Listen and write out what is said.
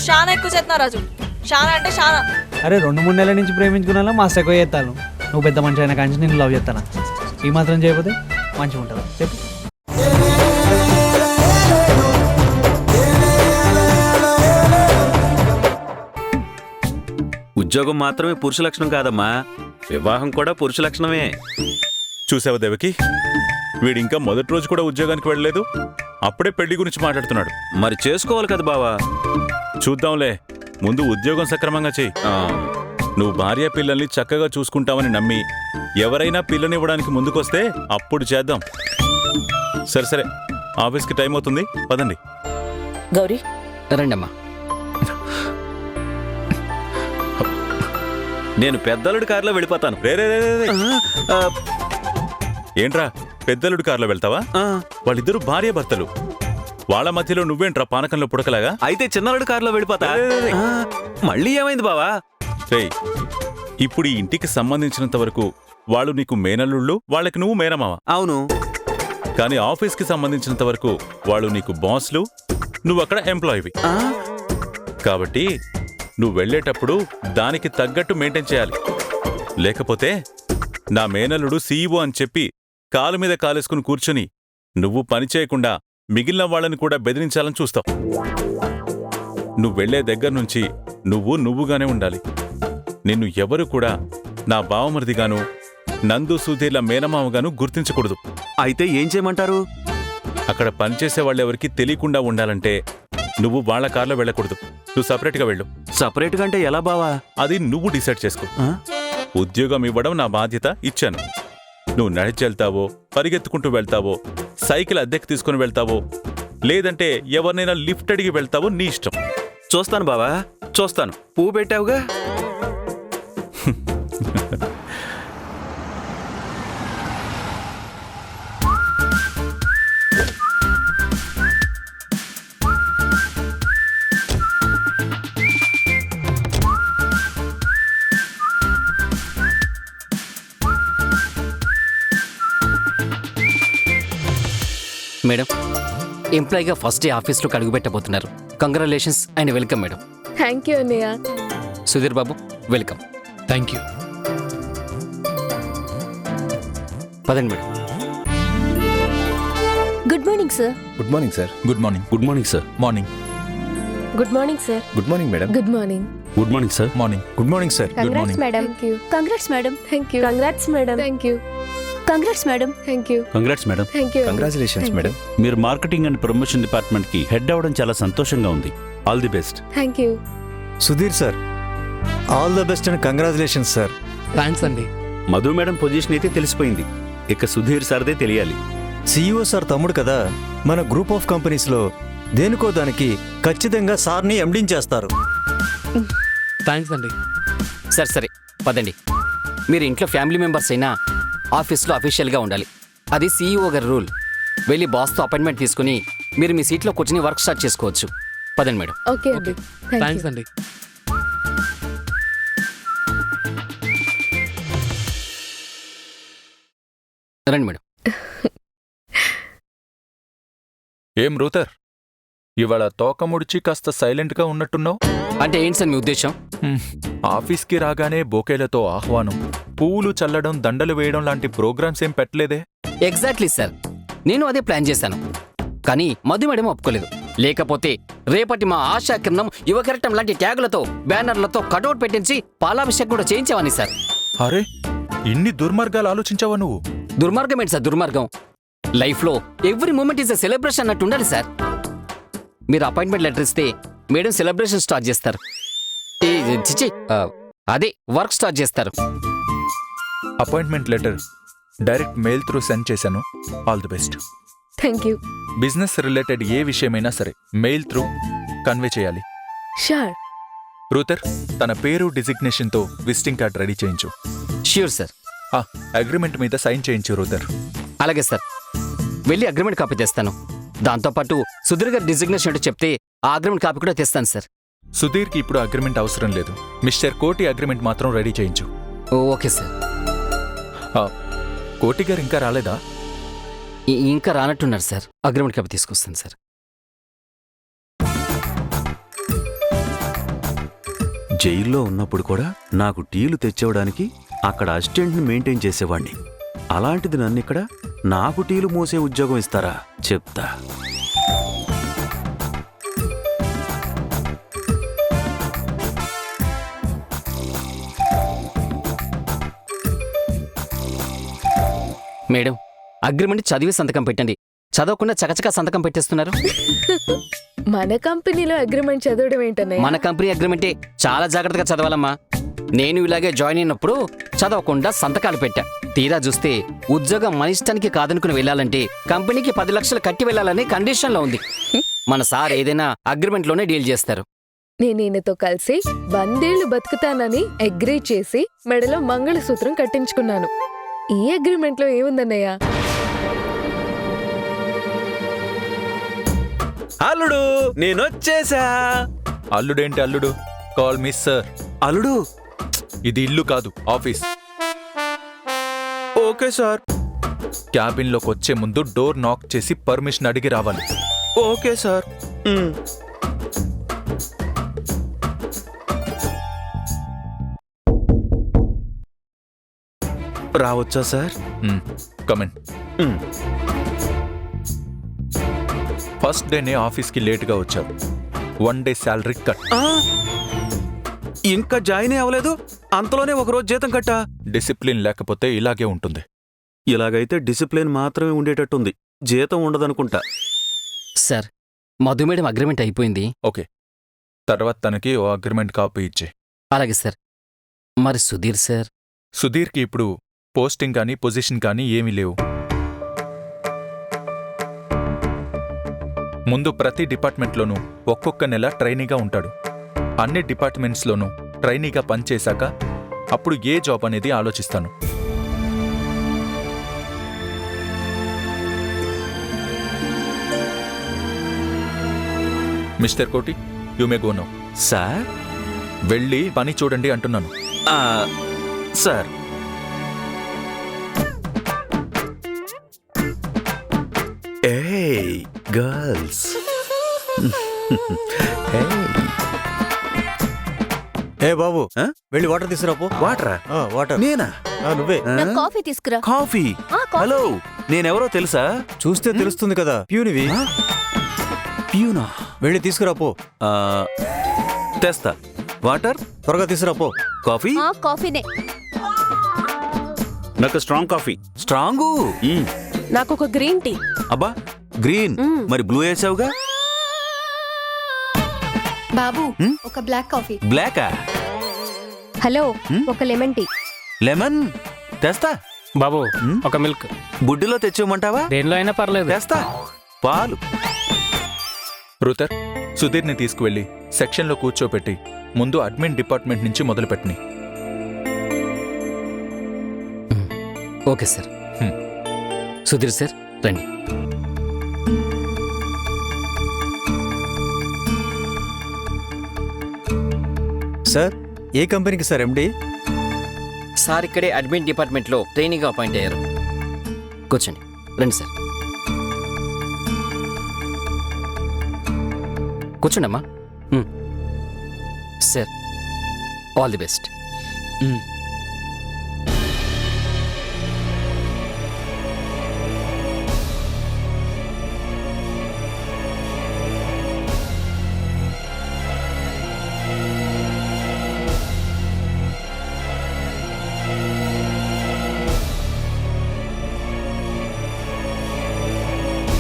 నువ్వు చాలా ఎక్కువ చేస్తున్నావు రాజు, చాలా అంటే చాలా. అరే 2-3 నెలల నుంచి ప్రేమించుకున్నా మస్తు ఎక్కువ చేస్తాను. నువ్వు పెద్ద మనిషి అయినా కానీ నేను లవ్ చేస్తాను. ఈ మాత్రం చేయకపోతే మంచిగా ఉంటుందా చెప్పు. ఉద్యోగం మాత్రమే పురుష లక్షణం కాదమ్మా, వివాహం కూడా పురుష లక్షణమే. చూసావా దేవకి, వీడింకా మొదటి రోజు కూడా ఉద్యోగానికి వెళ్ళలేదు, అప్పుడే పెళ్లి గురించి మాట్లాడుతున్నాడు. మరి చేసుకోవాలి కదా బావా. చూద్దాంలే, ముందు ఉద్యోగం సక్రమంగా చెయ్యి. నువ్వు భార్య పిల్లల్ని చక్కగా చూసుకుంటావని నమ్మి ఎవరైనా పిల్లనివ్వడానికి ముందుకొస్తే అప్పుడు చేద్దాం. సరే సరే, ఆఫీస్కి టైం అవుతుంది, పదండి. గౌరీ రండమ్మా. నేను పెద్దలుడి కారులో వెళ్ళిపోతాను. రే రే రే రే రే. ఏంట్రా పెద్దలుడి కారులో వెళ్తావా? వాళ్ళిద్దరూ భార్య భర్తలు, వాళ్ళ మధ్యలో నువ్వేంట్రా పానకంలో పుడకలాగా? అయితే చిన్నలుడి కారులో వెళ్ళిపోతా. మళ్ళీ ఏమైంది బావా? రేయ్, ఇప్పుడు ఈ ఇంటికి సంబంధించినంత వరకు వాళ్ళు నీకు మేనల్లుళ్ళు, వాళ్ళకి నువ్వు మేనమావ. అవును. కానీ ఆఫీస్కి సంబంధించినంత వరకు వాళ్ళు నీకు బాస్లు, నువ్వు అక్కడ ఎంప్లాయీవి. కాబట్టి నువ్వు వెళ్ళేటప్పుడు దానికి తగ్గట్టు మెయింటైన్ చేయాలి. లేకపోతే నా మేనల్లుడు సీఈఓ అని చెప్పి కాలు మీద కాలేసుకుని కూర్చుని నువ్వు పని చేయకుండా మిగిలిన వాళ్ళని కూడా బెదిరించాలని చూస్తావు. నువ్వు వెళ్లే దగ్గర్నుంచి నువ్వుగానే ఉండాలి. నిన్ను ఎవరు కూడా నా బావమరిదిగాను, నందు సుధీర్ల మేనమావగాను గుర్తించకూడదు. అయితే ఏం చేయమంటారు? అక్కడ పనిచేసే వాళ్ళెవరికి తెలియకుండా ఉండాలంటే నువ్వు వాళ్ళ కార్లో వెళ్ళకూడదు. నువ్వు సపరేట్గా వెళ్ళు. సపరేట్గా అంటే ఎలా బావా? అది నువ్వు డిసైడ్ చేసుకో. ఉద్యోగం ఇవ్వడం నా బాధ్యత, ఇచ్చాను. నువ్వు నడిచి వెళ్తావో, పరిగెత్తుకుంటూ వెళ్తావో, సైకిల్ అద్దెకి తీసుకుని వెళ్తావో, లేదంటే ఎవరినైనా లిఫ్ట్ అడిగి వెళ్తావో నీ ఇష్టం. చూస్తాను బావా, చూస్తాను. పువ్వు పెట్టావుగా. మేడం, ఎంప్లాయీగా ఫస్ట్ డే ఆఫీస్లోకి అడుగుపెట్టబోతున్నారు. Congratulations and welcome madam. Thank you అన్నయ్య. Sudheer Babu welcome. Thank you. పదండి madam. Good morning sir. Good morning sir. Good morning. Good morning sir. Morning. Good morning sir. Good morning madam. Good morning. Good morning sir. Morning. Good morning sir. Good morning. Madam. Thank you. Congrats madam. Thank you. Congrats madam. Thank you. Congrats madam. Thank you. Congrats madam. Thank you. Congratulations madam. మీరు marketing and promotion department కి head అవ్వడం చాలా సంతోషంగా ఉంది. All the best. Thank you. Sudheer sir, all the best and congratulations sir. Thanks అండి. Madhu madam position అయితే తెలిసిపోయింది, ఇక సుధీర్ సార్దే తెలియాలి. సిఇఓ సార్ తమ్ముడు కదా, మన గ్రూప్ ఆఫ్ కంపెనీస్లో దేనికో దానికి ఖచ్చితంగా సార్ని ఎండించేస్తారు. థ్యాంక్స్ అండి. సరే సరే పదండి. మీరు ఇంట్లో ఫ్యామిలీ మెంబర్స్ అయినా ఆఫీస్లో అఫీషియల్గా ఉండాలి. అది సీఈఓ గారి రూల్. వెళ్ళి బాస్తో అపాయింట్మెంట్ తీసుకుని మీరు మీ సీట్లో కూర్చుని వర్క్ స్టార్ట్ చేసుకోవచ్చు. పదండి మేడం. ఓకే అండి. థ్యాంక్స్ అండి. రండి మేడం. ఏం రూతర్, ఇవాళ తోక ముడిచి కాస్త సైలెంట్గా ఉన్నట్టున్నావు? అంటే ఏంటి సార్ మీ ఉద్దేశం? ఆఫీస్కి రాగానే బొకేలతో ఆహ్వానం, పువ్వులు చల్లడం, దండలు వేయడం లాంటి ప్రోగ్రామ్స్ ఏం పెట్టలేదే? ఎగ్జాక్ట్లీ సార్, నేను అదే ప్లాన్ చేశాను. కానీ మధు మేడం ఒప్పుకోలేదు. లేకపోతే రేపటి మా ఆశాకిరణం, యువకరటం లాంటి ట్యాగులతో, బ్యానర్లతో కటౌట్ పెట్టించి పాలాభిషేకం కూడా చేయించావని సార్. అరే, ఇన్ని దుర్మార్గాలు ఆలోచించావా నువ్వు? దుర్మార్గం ఏంటి సార్ దుర్మార్గం? లైఫ్లో every moment is a celebration అన్నట్టు ఉండాలి సార్. మీరు అపాయింట్మెంట్ లెటర్ ఇస్తే మేడం సెలబ్రేషన్ స్టార్ట్ చేస్తారు. చిచి, అదే వర్క్ స్టార్ట్ చేస్తారు. Appointment letter direct mail through send చేశాను. All the best. Thank you. Business related ఏ విషయమైనా సరే మెయిల్ త్రూ కన్వే చేయాలి. షూర్. రూతర్, తన పేరు డిజిగ్నేషన్తో విజిటింగ్ కార్డ్ రెడీ చేయించు. Sure sir. అగ్రిమెంట్ మీద సైన్ చేయించు రూతర్. అలాగే సార్, వెళ్ళి అగ్రిమెంట్ కాపీ తెస్తాను. దాంతోపాటు సుధీర్ గారి డిజిగ్నేషన్ ఏంటో చెప్తే ఆ అగ్రిమెంట్ కాపీ కూడా తెస్తాను సార్. సుధీర్కి ఇప్పుడు అగ్రిమెంట్ అవసరం లేదు. మిస్టర్ కోటి అగ్రిమెంట్ మాత్రం రెడీ చేయించు. Okay sir. కోటి గారు ఇంకా రాలేదా? ఇంకా రానట్టున్నారు సార్. అగ్రిమెంట్ కాపీ తీసుకొస్తాను సార్. జైల్లో ఉన్నప్పుడు కూడా నాకు టీలు తెచ్చేవడానికి అక్కడ అసిస్టెంట్ని మెయింటైన్ చేసేవాణ్ణి. అలాంటిది నన్నిక్కడ నాకు టీలు మోసే ఉద్యోగం ఇస్తారా? చెప్తా. మేడం, అగ్రిమెంట్ చదివి సంతకం పెట్టండి. చదవకుండా చకచకా సంతకం పెట్టేస్తున్నారు. మన కంపెనీలో అగ్రిమెంట్ చదవడం ఏంటన్నయ్య? మన కంపెనీ అగ్రిమెంటే చాలా జాగ్రత్తగా చదవాలమ్మా. నేను ఇలాగే జాయిన్ అయినప్పుడు చదవకుండా సంతకాలు పెట్టా. తీరా చూస్తే ఉద్యోగం మన ఇష్టానికి కాదనుకుని వెళ్ళాలంటే కంపెనీకి 10 లక్షలు కట్టి వెళ్ళాలనే కండిషన్లో ఉంది. మన సార్ ఏదైనా అగ్రిమెంట్లోనే డీల్ చేస్తారు. నేను ఈయనతో కలిసి 100 ఏళ్లు బతుకుతానని అగ్రీ చేసి మెడలో మంగళసూత్రం కట్టించుకున్నాను. ఈ అగ్రిమెంట్ లో ఏముందన్నయ్య? అల్లుడు నేనొచ్చేసా. అల్లుడేంటి అల్లుడు? Call miss sir. అల్లుడు ఇది ఇల్లు కాదు, ఆఫీస్. Okay sir. క్యాబిన్లోకి వచ్చే ముందు డోర్ నాక్ చేసి పర్మిషన్ అడిగి రావాలి. Okay sir. రావచ్చా సార్? కమెన్. ఫస్ట్ డేనే ఆఫీస్కి లేట్గా వచ్చావు. 1 డే శాలరీ కట్. ఇంకా జాయిన్ అవ్వలేదు, అంతలోనే ఒకరోజు జీతం కట్టా. డిసిప్లిన్ లేకపోతే ఇలాగే ఉంటుంది. ఇలాగైతే డిసిప్లిన్ మాత్రమే ఉండేటట్టుంది, జీతం ఉండదనుకుంటా. సార్, మధు మేడం అగ్రిమెంట్ అయిపోయింది. ఓకే, తర్వాత తనకి ఓ అగ్రిమెంట్ కాపీ ఇచ్చే. అలాగే సార్. మరి సుధీర్ సార్? సుధీర్కి ఇప్పుడు పోస్టింగ్ కానీ పొజిషన్ కానీ ఏమీ లేవు. ముందు ప్రతి డిపార్ట్మెంట్లోనూ ఒక్కొక్క నెల ట్రైనీగా ఉంటాడు. అన్ని డిపార్ట్మెంట్స్లోనూ ట్రైనీగా పనిచేశాక అప్పుడు ఏ జాబ్ అనేది ఆలోచిస్తాను. మిస్టర్ కోటి, you may go now. Sir? వెళ్ళి పని చూడండి అంటున్నాను. సార్. ఏయ్ గర్ల్స్. ఏ బాబు, ఆ? వెళ్ళి వాటర్ తీసుకురాపో. వాటరా? వాటర్. నేనా? నువ్వే. కాఫీ తీసుకురా. కాఫీ? హలో, నేనెవరో తెలుసా? చూస్తే తెలుస్తుంది కదా, ప్యూనివి. ప్యూనా? వెళ్ళి తీసుకురాపో. తెస్తా. వాటర్ త్వరగా తీసుకురాపో. కాఫీ? కాఫీనే. నాకు స్ట్రాంగ్ కాఫీ. స్ట్రాంగు? నాకు ఒక గ్రీన్ టీ. అబ్బా, గ్రీన్. మరి బ్లూ వేసావుగా? బాబు, ఒక బ్లాక్ కాఫీ. బ్లాకా? హలో, ఒక లెమన్ టీ. లెమన్ తెస్తా. బాబు, ఒక మిల్క్. బుడ్డిలో తెచ్చివ్వమంటావా? దేనిలో అయినా పర్లేదు. తెస్తా. పాలు. రూతర్, సుధీర్ని తీసుకువెళ్ళి సెక్షన్లో కూర్చోపెట్టి ముందు అడ్మిన్ డిపార్ట్మెంట్ నుంచి మొదలుపెట్టని. Okay sir. సుధీర్ సార్, రండి. సార్, ఏ కంపెనీకి సార్ ఎండి? సార్ ఇక్కడే అడ్మిన్ డిపార్ట్మెంట్లో ట్రైనీగా అపాయింట్ అయ్యారు. కూర్చోండి. రండి సార్. కూర్చోండి అమ్మా. Sir, all the best.